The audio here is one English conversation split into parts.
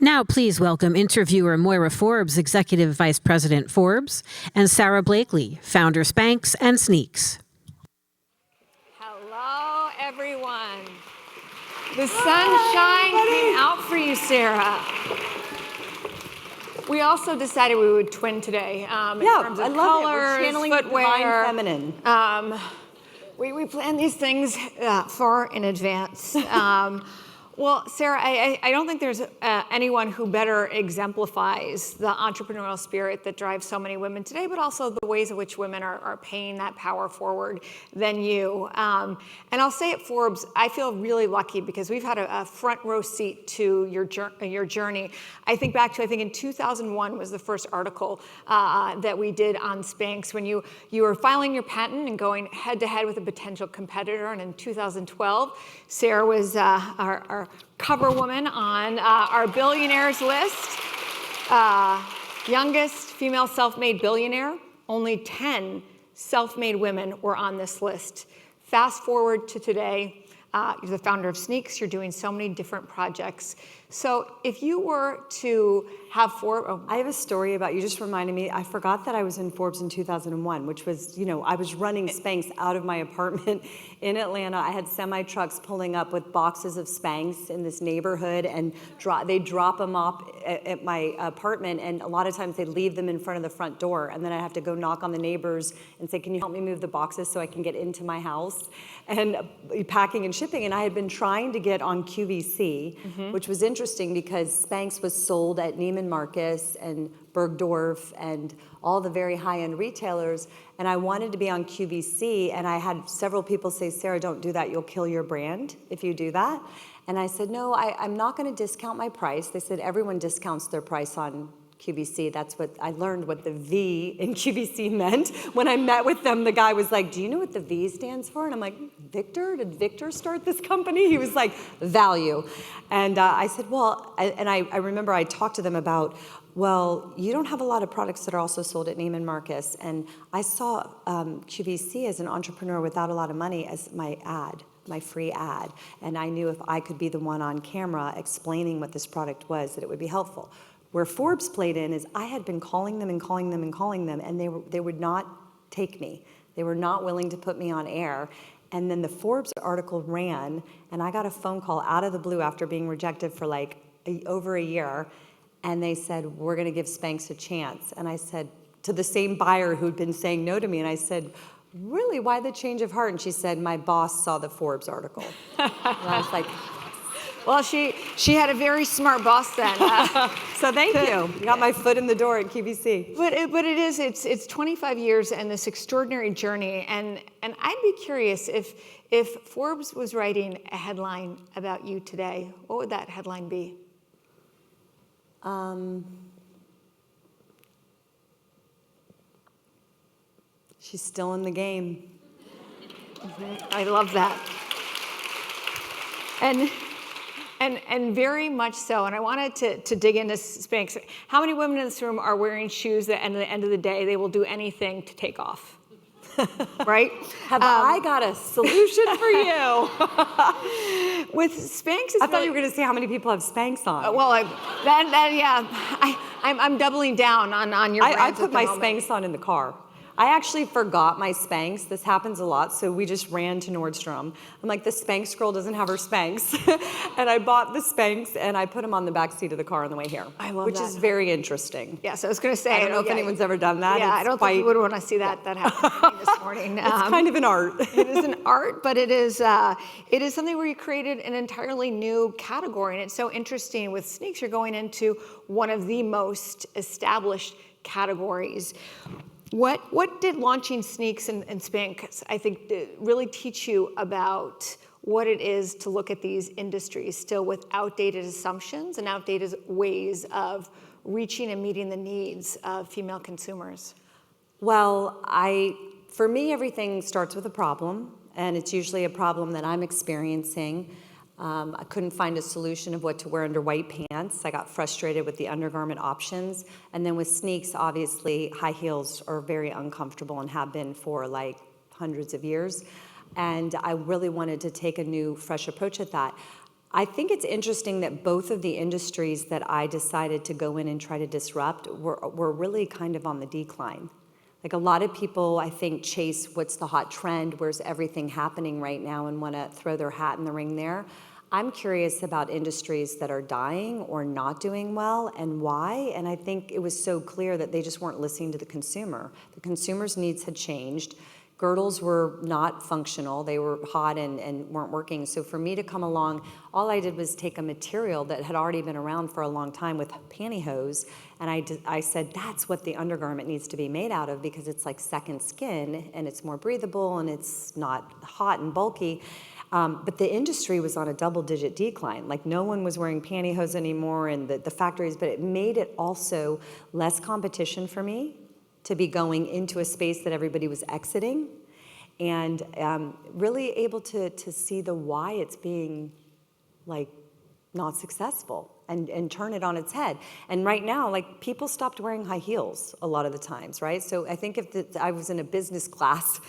Now, please welcome interviewer Moira Forbes, Executive Vice President Forbes, and Sara Blakely, founder Spanx and Sneex. Hello, everyone. The sunshine came out for you, Sara. We also decided we would twin today in terms of colors, We're channeling footwear, divine feminine. We plan these things far in advance. Well, Sara, I don't think there's anyone who better exemplifies the entrepreneurial spirit that drives so many women today, but also the ways in which women are paying that power forward than you. And I'll say at Forbes, I feel really lucky because we've had a front row seat to your journey. I think back to, in 2001 was the first article that we did on Spanx when you were filing your patent and going head to head with a potential competitor. And in 2012, Sara was our cover woman on our billionaires list. Youngest female self-made billionaire. Only 10 self-made women were on this list. Fast forward to today, you're the founder of Sneex. You're doing so many different projects. So if you were to have I have a story about, you just reminded me, I forgot that I was in Forbes in 2001, which was, I was running Spanx out of my apartment in Atlanta. I had semi-trucks pulling up with boxes of Spanx in this neighborhood, and they'd drop them off at my apartment, and a lot of times they'd leave them in front of the front door, and then I'd have to go knock on the neighbors and say, can you help me move the boxes so I can get into my house? And packing and shipping, and I had been trying to get on QVC, which was interesting because Spanx was sold at Neiman Marcus and Bergdorf and all the very high-end retailers, and I wanted to be on QVC, and I had several people say, Sara, don't do that, you'll kill your brand if you do that. And I said, no, I'm not gonna discount my price. They said everyone discounts their price on QVC. That's what I learned what the V in QVC meant. When I met with them, the guy was like, do you know what the V stands for? And I'm like, Victor? Did Victor start this company? He was like, value. And I said, well, I remember I talked to them about, well, you don't have a lot of products that are also sold at Neiman Marcus. And I saw QVC as an entrepreneur without a lot of money as my free ad. And I knew if I could be the one on camera explaining what this product was, that it would be helpful. Where Forbes played in is I had been calling them and calling them and calling them, and they would not take me. They were not willing to put me on air. And then the Forbes article ran, and I got a phone call out of the blue after being rejected for like over a year, and they said, we're gonna give Spanx a chance. And I said, to the same buyer who'd been saying no to me, and I said, really, why the change of heart? And she said, my boss saw the Forbes article. And I was like, well, she had a very smart boss then. So thank you. You got my foot in the door at QVC. But it's 25 years and this extraordinary journey. And I'd be curious if Forbes was writing a headline about you today, what would that headline be? She's still in the game. I love that. And very much so, and I wanted to dig into Spanx. How many women in this room are wearing shoes that at the end of the day, they will do anything to take off? Right? Have I got a solution for you? With Spanx, I thought you were going to say how many people have Spanx on. Well, I'm doubling down on your brands. I put my Spanx on in the car. I actually forgot my Spanx. This happens a lot, so we just ran to Nordstrom. I'm like, the Spanx girl doesn't have her Spanx. And I bought the Spanx, and I put them on the back seat of the car on the way here. I love which that. Which is very interesting. Yes, I was going to say. I don't know if anyone's ever done that. Yeah, I don't think you would want to see that happen this morning. It's kind of an art. It is an art, but it is something where you created an entirely new category. And it's so interesting with Sneex, you're going into one of the most established categories. What did launching Sneex and Spanx, I think, really teach you about what it is to look at these industries still with outdated assumptions and outdated ways of reaching and meeting the needs of female consumers? Well, for me, everything starts with a problem, and it's usually a problem that I'm experiencing. I couldn't find a solution of what to wear under white pants. I got frustrated with the undergarment options. And then with Sneex, obviously, high heels are very uncomfortable and have been for like hundreds of years. And I really wanted to take a new, fresh approach at that. I think it's interesting that both of the industries that I decided to go in and try to disrupt were really kind of on the decline. Like a lot of people, I think, chase what's the hot trend, where's everything happening right now, and want to throw their hat in the ring there. I'm curious about industries that are dying or not doing well and why. And I think it was so clear that they just weren't listening to the consumer. The consumer's needs had changed. Girdles were not functional. They were hot and weren't working. So for me to come along, all I did was take a material that had already been around for a long time with pantyhose, and I said, that's what the undergarment needs to be made out of, because it's like second skin, and it's more breathable, and it's not hot and bulky. But the industry was on a double-digit decline. Like no one was wearing pantyhose anymore, and the factories, but it made it also less competition for me to be going into a space that everybody was exiting, and really able to see the why it's being like not successful, and turn it on its head. And right now, like people stopped wearing high heels a lot of the times, right? So I think if I was in a business class,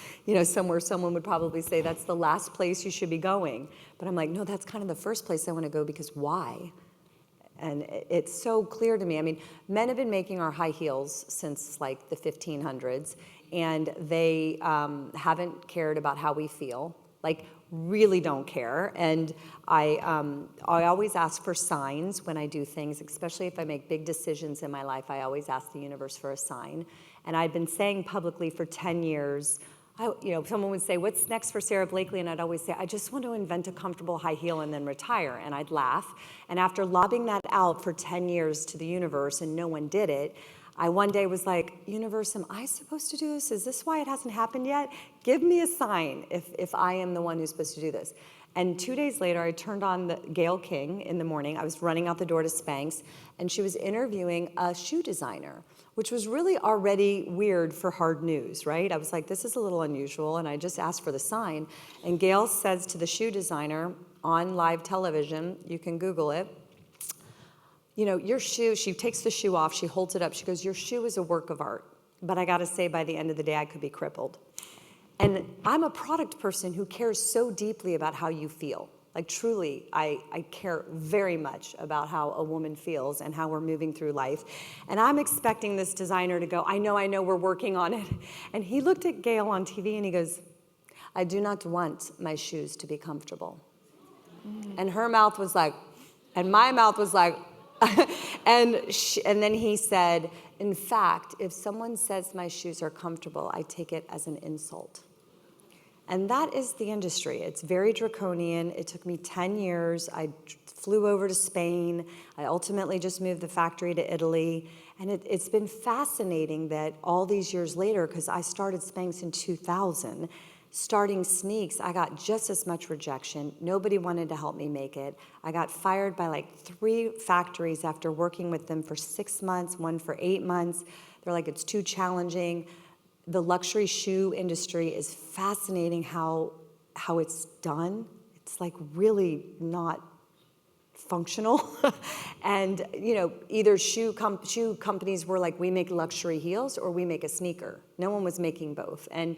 somewhere, someone would probably say that's the last place you should be going. But I'm like, no, that's kind of the first place I want to go, because why? And it's so clear to me. I mean, men have been making our high heels since like the 1500s, and they haven't cared about how we feel. Like, really don't care. And I always ask for signs when I do things, especially if I make big decisions in my life. I always ask the universe for a sign. And I'd been saying publicly for 10 years, someone would say, what's next for Sara Blakely? And I'd always say, I just want to invent a comfortable high heel and then retire. And I'd laugh. And after lobbing that out for 10 years to the universe and no one did it, I one day was like, universe, am I supposed to do this? Is this why it hasn't happened yet? Give me a sign if I am the one who's supposed to do this. And 2 days later, I turned on the Gayle King in the morning. I was running out the door to Spanx, and she was interviewing a shoe designer, which was really already weird for hard news, right? I was like, this is a little unusual, and I just asked for the sign. And Gayle says to the shoe designer on live television, you can Google it, your shoe, she takes the shoe off, she holds it up, she goes, your shoe is a work of art, but I gotta say, by the end of the day, I could be crippled. And I'm a product person who cares so deeply about how you feel. Like truly, I care very much about how a woman feels and how we're moving through life. And I'm expecting this designer to go, I know, we're working on it. And he looked at Gayle on TV and he goes, I do not want my shoes to be comfortable. And her mouth was like, and my mouth was like, and then he said, in fact, if someone says my shoes are comfortable, I take it as an insult. And that is the industry. It's very draconian. It took me 10 years. I flew over to Spain. I ultimately just moved the factory to Italy. And it's been fascinating that all these years later, because I started Spanx in 2000, starting Sneex, I got just as much rejection. Nobody wanted to help me make it. I got fired by like 3 factories after working with them for 6 months, one for 8 months. They're like, it's too challenging. The luxury shoe industry is fascinating how it's done. It's like really not functional. And either shoe companies were like, we make luxury heels or we make a sneaker. No one was making both. And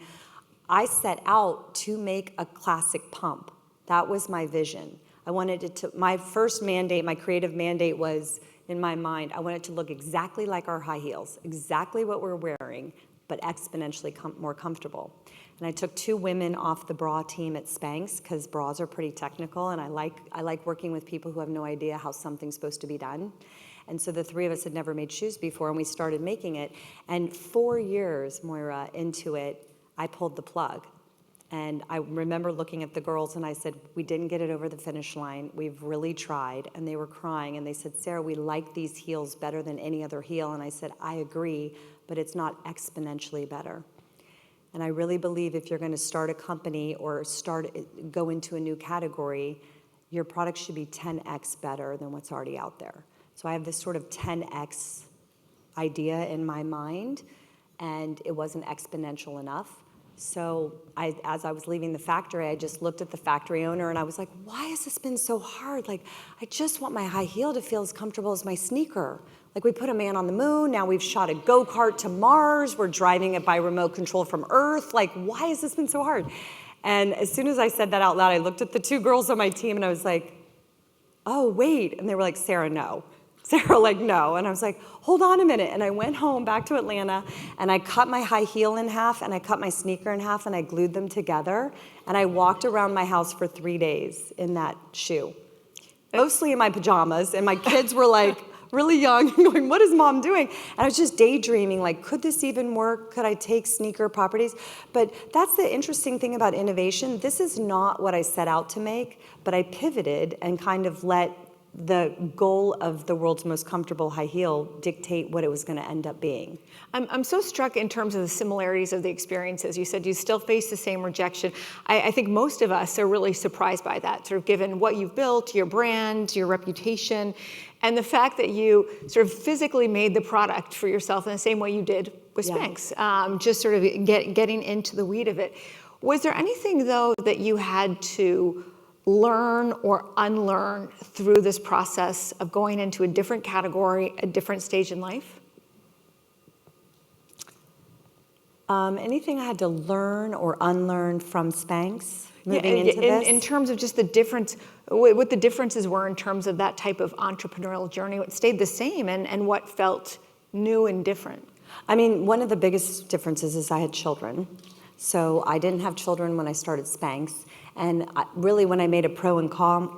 I set out to make a classic pump. That was my vision. I wanted it to, my first mandate, my creative mandate was, in my mind, I wanted it to look exactly like our high heels, exactly what we're wearing, but exponentially more comfortable. And I took 2 women off the bra team at Spanx, because bras are pretty technical, and I like working with people who have no idea how something's supposed to be done. And so the 3 of us had never made shoes before, and we started making it. And 4 years, Moira, into it, I pulled the plug. And I remember looking at the girls and I said, we didn't get it over the finish line. We've really tried. And they were crying and they said, Sara, we like these heels better than any other heel. And I said, I agree, but it's not exponentially better. And I really believe if you're going to start a company or go into a new category, your product should be 10x better than what's already out there. So I have this sort of 10x idea in my mind, and it wasn't exponential enough. So as I was leaving the factory, I just looked at the factory owner and I was like, why has this been so hard? Like, I just want my high heel to feel as comfortable as my sneaker. Like, we put a man on the moon, now we've shot a go-kart to Mars, we're driving it by remote control from Earth. Like, why has this been so hard? And as soon as I said that out loud, I looked at the 2 girls on my team and I was like, oh, wait. And they were like, Sara, no. Sara, like, no. And I was like, hold on a minute. And I went home back to Atlanta, and I cut my high heel in half, and I cut my sneaker in half, and I glued them together. And I walked around my house for 3 days in that shoe, mostly in my pajamas. And my kids were like really young, going, what is mom doing? And I was just daydreaming, like, could this even work? Could I take sneaker properties? But that's the interesting thing about innovation. This is not what I set out to make, but I pivoted and kind of let the goal of the world's most comfortable high heel dictate what it was going to end up being. I'm so struck in terms of the similarities of the experiences. You said you still face the same rejection. I think most of us are really surprised by that, sort of given what you've built, your brand, your reputation, and the fact that you sort of physically made the product for yourself in the same way you did with Spanx, just sort of getting into the weed of it. Was there anything, though, that you had to learn or unlearn through this process of going into a different category, a different stage in life? Anything I had to learn or unlearn from Spanx moving into this? In terms of just the difference, what the differences were in terms of that type of entrepreneurial journey, what stayed the same and what felt new and different? I mean, one of the biggest differences is I had children. So I didn't have children when I started Spanx. And really, when I made a pro and con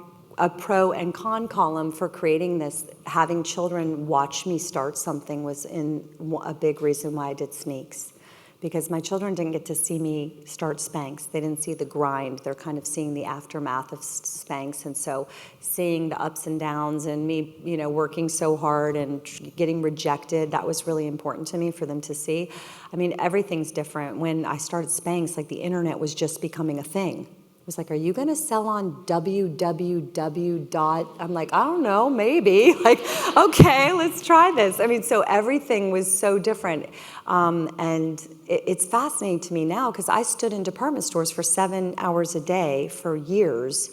column for creating this, having children watch me start something was a big reason why I did Sneex. Because my children didn't get to see me start Spanx. They didn't see the grind. They're kind of seeing the aftermath of Spanx. And so seeing the ups and downs and me, working so hard and getting rejected, that was really important to me for them to see. I mean, everything's different. When I started Spanx, like the internet was just becoming a thing. It was like, are you going to sell on www. I'm like, I don't know, maybe. Like, okay, let's try this. I mean, so everything was so different. And it's fascinating to me now because I stood in department stores for 7 hours a day for years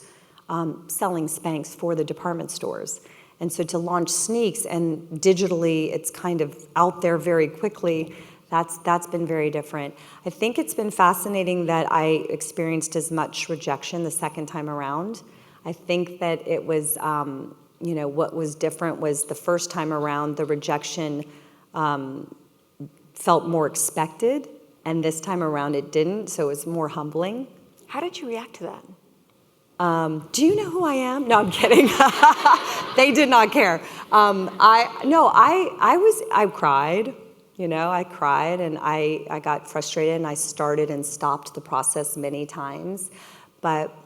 selling Spanx for the department stores. And so to launch Sneex and digitally, it's kind of out there very quickly. That's been very different. I think it's been fascinating that I experienced as much rejection the second time around. I think that it was, what was different was the first time around, the rejection felt more expected, and this time around it didn't, so it was more humbling. How did you react to that? Do you know who I am? No, I'm kidding. They did not care. I cried. I cried and I got frustrated and I started and stopped the process many times. But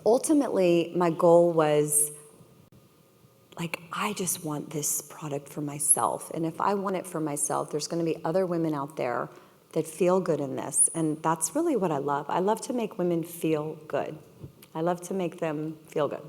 ultimately, my goal was, like, I just want this product for myself. And if I want it for myself, there's going to be other women out there that feel good in this. And that's really what I love. I love to make women feel good. I love to make them feel good.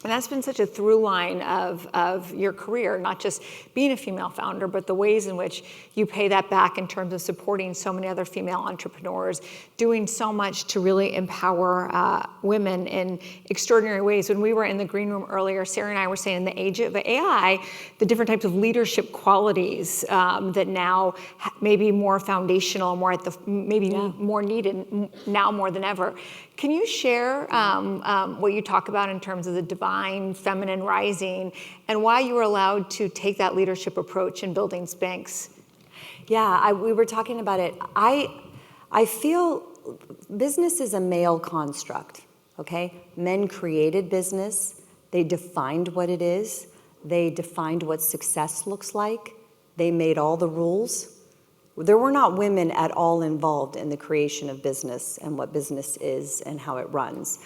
And that's been such a through line of your career, not just being a female founder, but the ways in which you pay that back in terms of supporting so many other female entrepreneurs, doing so much to really empower women in extraordinary ways. When we were in the green room earlier, Sara and I were saying in the age of AI, the different types of leadership qualities that now may be more foundational, more more needed now more than ever. Can you share what you talk about in terms of the divine feminine rising and why you were allowed to take that leadership approach in building Spanx? Yeah, we were talking about it. I feel business is a male construct, okay? Men created business. They defined what it is. They defined what success looks like. They made all the rules. There were not women at all involved in the creation of business and what business is and how it runs.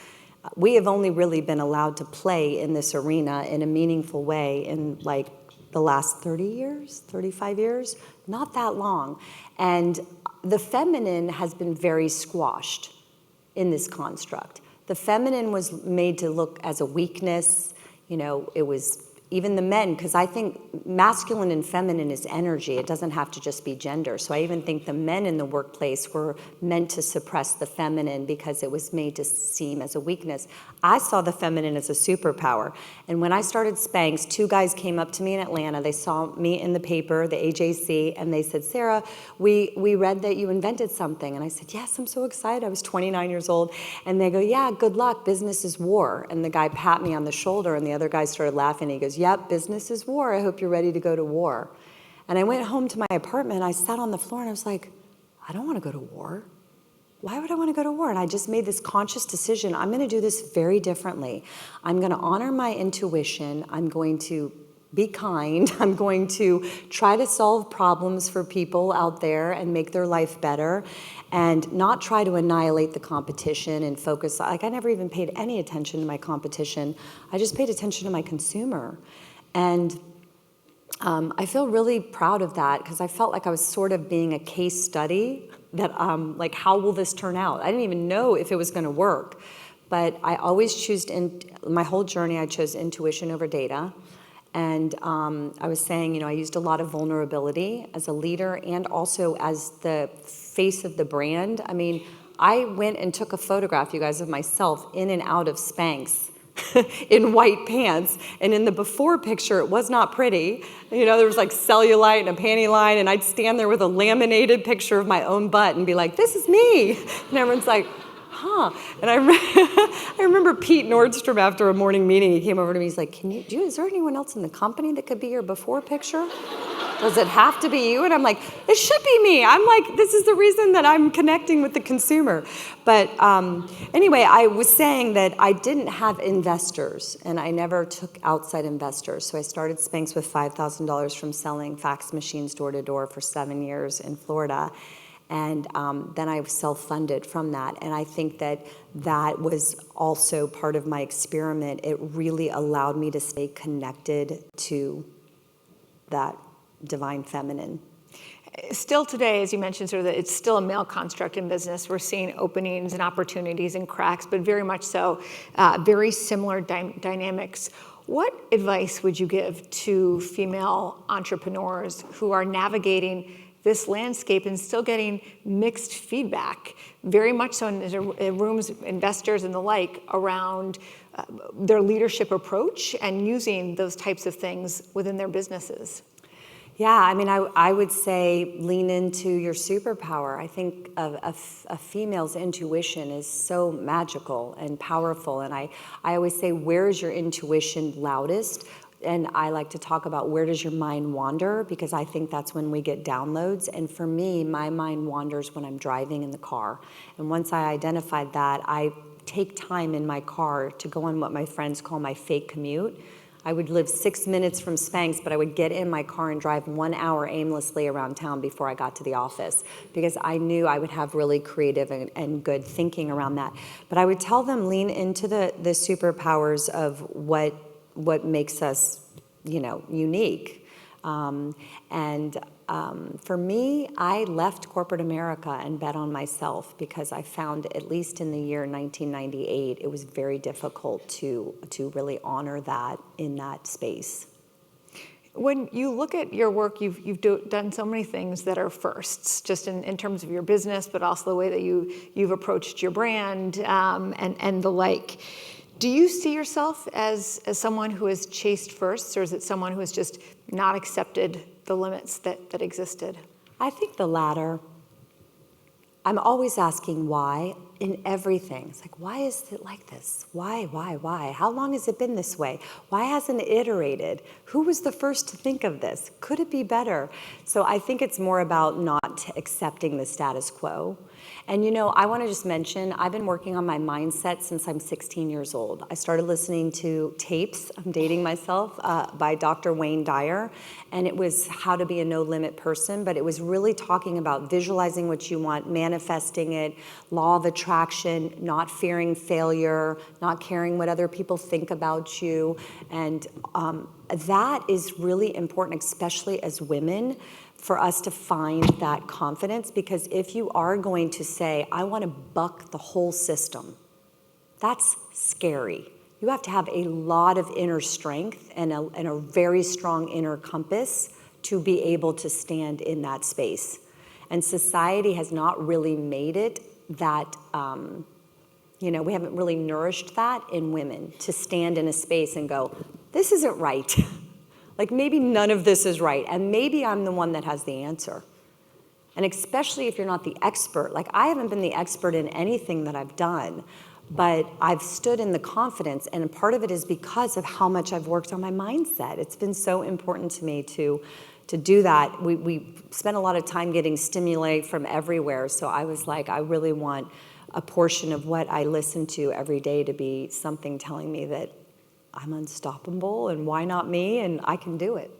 We have only really been allowed to play in this arena in a meaningful way in like the last 30 years, 35 years, not that long. And the feminine has been very squashed in this construct. The feminine was made to look as a weakness. It was even the men, because I think masculine and feminine is energy. It doesn't have to just be gender. So I even think the men in the workplace were meant to suppress the feminine because it was made to seem as a weakness. I saw the feminine as a superpower. And when I started Spanx, 2 guys came up to me in Atlanta. They saw me in the paper, the AJC, and they said, Sara, we read that you invented something. And I said, yes, I'm so excited. I was 29 years old. And they go, yeah, good luck. Business is war. And the guy pat me on the shoulder, and the other guy started laughing. He goes, yep, business is war. I hope you're ready to go to war. And I went home to my apartment. I sat on the floor, and I was like, I don't want to go to war. Why would I want to go to war? And I just made this conscious decision. I'm going to do this very differently. I'm going to honor my intuition. I'm going to be kind. I'm going to try to solve problems for people out there and make their life better, and not try to annihilate the competition and focus. Like, I never even paid any attention to my competition. I just paid attention to my consumer. And I feel really proud of that, because I felt like I was sort of being a case study that, like, how will this turn out? I didn't even know if it was going to work. But I always choose, my whole journey, I chose intuition over data. And I was saying, I used a lot of vulnerability as a leader and also as the face of the brand. I mean, I went and took a photograph, you guys, of myself in and out of Spanx in white pants. And in the before picture, it was not pretty. There was like cellulite and a panty line, and I'd stand there with a laminated picture of my own butt and be like, this is me. And everyone's like, huh. And I remember Pete Nordstrom, after a morning meeting, he came over to me, he's like, is there anyone else in the company that could be your before picture? Does it have to be you? And I'm like, it should be me. I'm like, this is the reason that I'm connecting with the consumer. But anyway, I was saying that I didn't have investors, and I never took outside investors. So I started Spanx with $5,000 from selling fax machines door to door for 7 years in Florida. And then I self-funded from that. And I think that that was also part of my experiment. It really allowed me to stay connected to that divine feminine. Still today, as you mentioned, sort of it's still a male construct in business. We're seeing openings and opportunities and cracks, but very much so, very similar dynamics. What advice would you give to female entrepreneurs who are navigating this landscape and still getting mixed feedback, very much so in rooms, investors and the like, around their leadership approach and using those types of things within their businesses? Yeah, I mean, I would say lean into your superpower. I think a female's intuition is so magical and powerful. And I always say, where is your intuition loudest? And I like to talk about, where does your mind wander? Because I think that's when we get downloads. And for me, my mind wanders when I'm driving in the car. And once I identified that, I take time in my car to go on what my friends call my fake commute. I would live 6 minutes from Spanx, but I would get in my car and drive 1 hour aimlessly around town before I got to the office, because I knew I would have really creative and good thinking around that. But I would tell them, lean into the superpowers of what makes us, unique. For me, I left corporate America and bet on myself, because I found, at least in the year 1998, it was very difficult to really honor that in that space. When you look at your work, you've done so many things that are firsts, just in terms of your business, but also the way that you've approached your brand and the like. Do you see yourself as someone who has chased firsts, or is it someone who has just not accepted the limits that existed? I think the latter. I'm always asking why in everything. It's like, why is it like this? Why? How long has it been this way? Why hasn't it iterated? Who was the first to think of this? Could it be better? So I think it's more about not accepting the status quo. And I want to just mention, I've been working on my mindset since I'm 16 years old. I started listening to tapes, I'm dating myself, by Dr. Wayne Dyer, and it was How to Be a No-Limit Person, but it was really talking about visualizing what you want, manifesting it, law of attraction, not fearing failure, not caring what other people think about you, and that is really important, especially as women, for us to find that confidence, because if you are going to say, I want to buck the whole system, that's scary. you have to have a lot of inner strength and a very strong inner compass to be able to stand in that space. And society has not really made it that, we haven't really nourished that in women to stand in a space and go, this isn't right. Like maybe none of this is right. And maybe I'm the one that has the answer. And especially if you're not the expert. Like I haven't been the expert in anything that I've done, but I've stood in the confidence. And part of it is because of how much I've worked on my mindset. It's been so important to me to do that. We spent a lot of time getting stimuli from everywhere. So I was like, I really want a portion of what I listen to every day to be something telling me that I'm unstoppable and why not me and I can do it.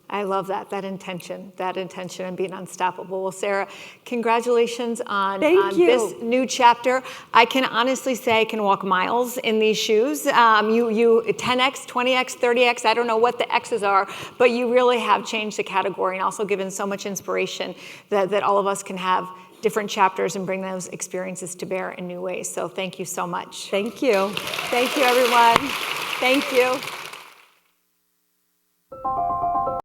I love that intention and being unstoppable. Well, Sara, congratulations on this new chapter. I can honestly say I can walk miles in these shoes. You 10X, 20X, 30X, I don't know what the X's are, but you really have changed the category and also given so much inspiration that all of us can have different chapters and bring those experiences to bear in new ways. So thank you so much. Thank you. Thank you, everyone. Thank you.